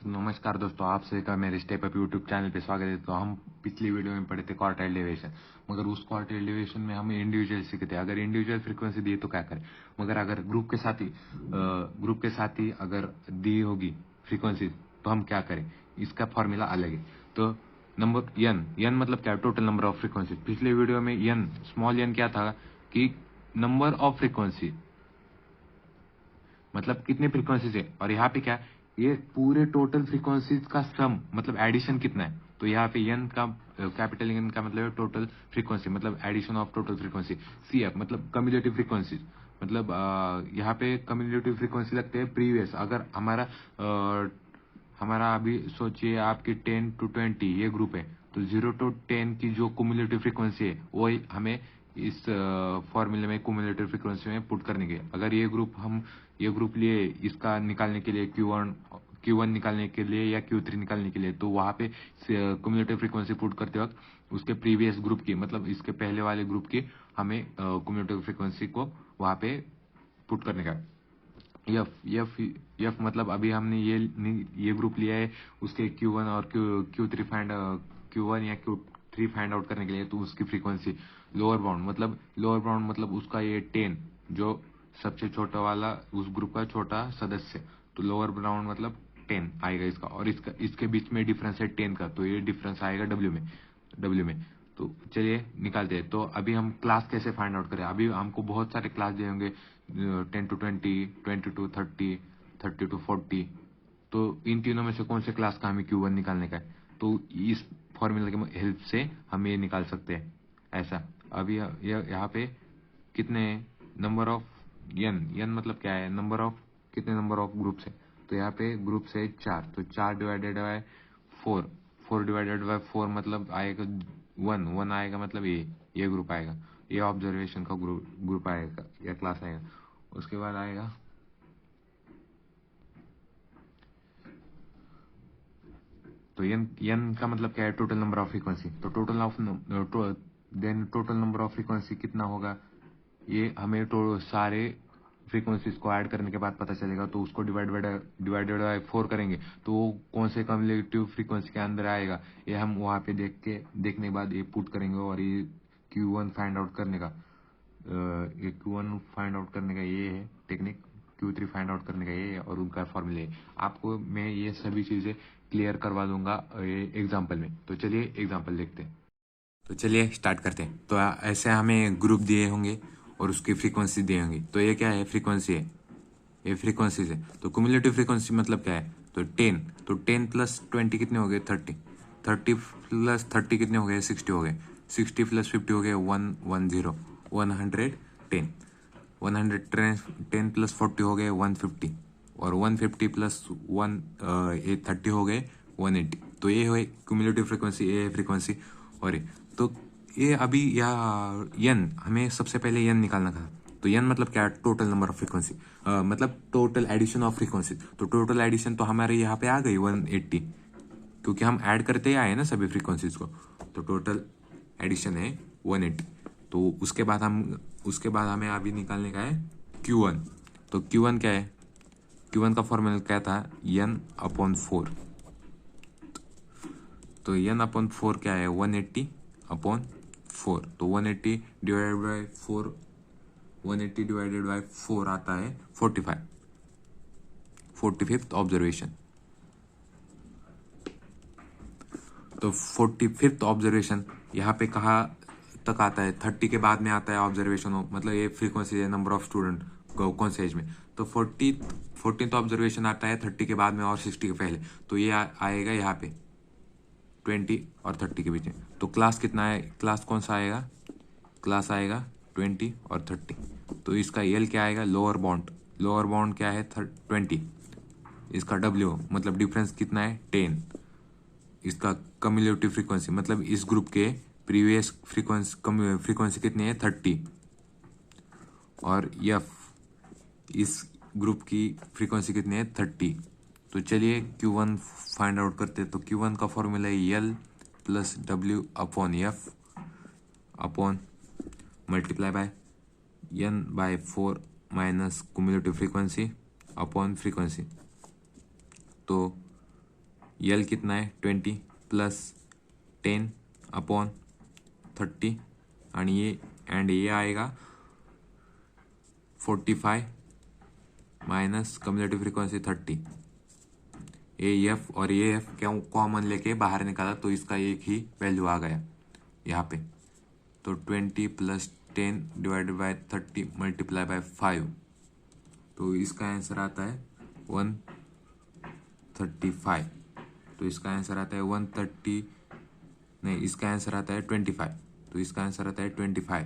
नमस्कार दोस्तों, आप सभी का मेरे स्टेप अप यूट्यूब चैनल पे स्वागत है। तो हम पिछली वीडियो में पढ़े थे क्वार्टाइल डेविएशन, मगर उस क्वार्टाइल डेविएशन में हम इंडिविजुअल सीखे थे। अगर इंडिविजुअल फ्रीक्वेंसी दी तो क्या करें, मगर अगर ग्रुप के साथ ही अगर दी होगी फ्रीक्वेंसी तो हम क्या करें, इसका फॉर्मूला अलग है। तो नंबर एन मतलब क्या है, टोटल नंबर ऑफ फ्रीक्वेंसी। पिछले वीडियो में एन स्मॉल एन क्या था कि नंबर ऑफ फ्रीक्वेंसी मतलब कितने फ्रीक्वेंसीज है, और यहाँ पे क्या, ये पूरे टोटल फ्रीक्वेंसीज का सम मतलब एडिशन कितना है। तो यहाँ पे एन का कैपिटल एन का मतलब है टोटल फ्रीक्वेंसी, मतलब addition of total frequency. C F मतलब कम्युलेटिव फ्रीक्वेंसी, मतलब यहाँ पे कम्युलेटिव फ्रीक्वेंसी लगते हैं प्रीवियस। अगर हमारा अभी सोचिए आपकी 10 to 20 ये ग्रुप है, तो 0 to 10 की जो कुमुलेटिव फ्रीक्वेंसी है वो हमें इस फॉर्मूले में कुमुलेटिव फ्रीक्वेंसी में पुट करने के। अगर ये ग्रुप लिए इसका निकालने के लिए Q1 निकालने के लिए या Q3 निकालने के लिए, तो वहां पे कुमुलेटिव फ्रीक्वेंसी पुट करते वक्त उसके प्रीवियस ग्रुप की मतलब इसके पहले वाले ग्रुप की हमें कुमुलेटिव फ्रीक्वेंसी को वहां पे पुट करने का। यफ मतलब अभी हमने ये ग्रुप लिया है, उसके Q1 और Q1 या Q3 फाइंड आउट करने के लिए, तो उसकी फ्रीक्वेंसी लोअर बाउंड मतलब उसका ये 10 जो सबसे छोटा वाला उस ग्रुप का छोटा सदस्य, तो लोअर बाउंड मतलब 10 आएगा इसका, और इसके बीच में डिफरेंस है 10 का, तो ये डिफरेंस आएगा डब्ल्यू में। तो चलिए निकालते हैं। तो अभी हम क्लास कैसे फाइंड आउट करें, अभी हमको बहुत सारे क्लास दिए होंगे, 10 to 20, 20 to 30, 30 to 40। तो इन तीनों में से कौन से क्लास का हमें Q1 निकालने का है, तो इस फॉर्मूला की हेल्प से हम ये निकाल सकते हैं। ऐसा अभी यहाँ पे कितने नंबर ऑफ एन मतलब क्या है, नंबर ऑफ कितने नंबर ऑफ ग्रुप्स है, तो यहाँ पे ग्रुप्स है 4, तो 4 डिवाइडेड बाय 4 डिवाइडेड बाय 4 मतलब आएगा 1 आएगा, मतलब ये ग्रुप आएगा, ये ऑब्जर्वेशन का ग्रुप आएगा या क्लास आएगा। उसके बाद आएगा तो एन का मतलब क्या है, टोटल नंबर ऑफ फ्रीक्वेंसी। तो टोटल नंबर ऑफ फ्रीक्वेंसी कितना होगा, ये हमें तो सारे फ्रीक्वेंसीज को ऐड करने के बाद पता चलेगा। तो उसको डिवाइडेड बाय 4 करेंगे तो वो कौन से कम्युलेटिव फ्रीक्वेंसी के अंदर आएगा, ये हम वहां पे देखने के बाद ये पुट करेंगे। और ये Q1 फाइंड आउट करने का ये Q1 फाइंड आउट करने का ये है टेक्निक, Q3 फाइंड आउट करने का ये है, और उनका फॉर्मूला है। आपको मैं ये सभी चीजें क्लियर करवा दूंगा ये एग्जाम्पल में। तो चलिए एग्जाम्पल देखते हैं। तो चलिए स्टार्ट करते हैं। तो ऐसे हमें ग्रुप दिए होंगे और उसकी फ्रीक्वेंसी दिए होंगी। तो ये क्या है, फ्रीक्वेंसी है, ये फ्रीक्वेंसीज है। तो क्युमुलेटिव फ्रीक्वेंसी मतलब क्या है, तो 10, तो 10 प्लस 20 कितने हो गए, 30, 30 प्लस 30 कितने हो गए, 60 हो गए, 60 प्लस 50 हो गए 110, 110, 110 प्लस 40 हो गए 150, और 150 प्लस 30 हो गए 180। तो ये है क्युमुलेटिव फ्रीक्वेंसी, ये है फ्रीक्वेंसी। और ये तो ये अभी या एन हमें सबसे पहले एन निकालना था। तो एन मतलब क्या है, टोटल नंबर ऑफ फ्रीक्वेंसी, मतलब टोटल एडिशन ऑफ फ्रीक्वेंसी। तो टोटल एडिशन तो हमारे यहाँ पे आ गई 180, क्योंकि हम ऐड करते ही आए ना सभी फ्रीक्वेंसीज को। तो टोटल एडिशन है 180। तो उसके बाद हमें अभी निकालने का है Q1। तो Q1 क्या है, Q1 का फॉर्मूला क्या था, n/4। तो n/4 क्या है, 180/4। तो 180 डिवाइडेड बाय 4, 180 डिवाइडेड बाय 4 आता है 45, 45th ऑब्जर्वेशन। तो 45th ऑब्जर्वेशन यहाँ पे कहाँ तक आता है, 30 के बाद में आता है ऑब्जर्वेशन, मतलब ये फ्रीक्वेंसी है नंबर ऑफ स्टूडेंट कौन से एज में। तो 14th ऑब्जर्वेशन आता है 30 के बाद में और 60 के पहले। तो ये आएगा यहाँ पे 20 और 30 के बीच में। तो क्लास कितना है, क्लास कौन सा आएगा, क्लास आएगा 20 और 30। तो इसका एल क्या आएगा, लोअर बाउंड क्या है 20, इसका डब्ल्यू मतलब डिफरेंस कितना है 10, इसका कम्युलेटिव फ्रीक्वेंसी मतलब इस ग्रुप के प्रीवियस फ्रीक्वेंसी कितनी है 30, और एफ इस ग्रुप की फ्रीक्वेंसी कितनी है 30। तो चलिए Q1 फाइंड आउट करते हैं। तो Q1 का फॉर्मूला है L plus W/F upon multiply by n/4 minus cumulative frequency upon frequency. तो यल कितना है 20 प्लस 10 अपॉन 30 आणि ये आएगा 45 minus cumulative frequency 30। A F और ए एफ क्यों कॉमन लेके बाहर निकाला तो इसका एक ही वैल्यू आ गया यहाँ पे। तो 20 plus 10 divided by 30 multiply by 5, तो इसका आंसर आता है 135। तो इसका आंसर आता है 130 नहीं, इसका आंसर आता है 25। तो इसका आंसर आता है 25।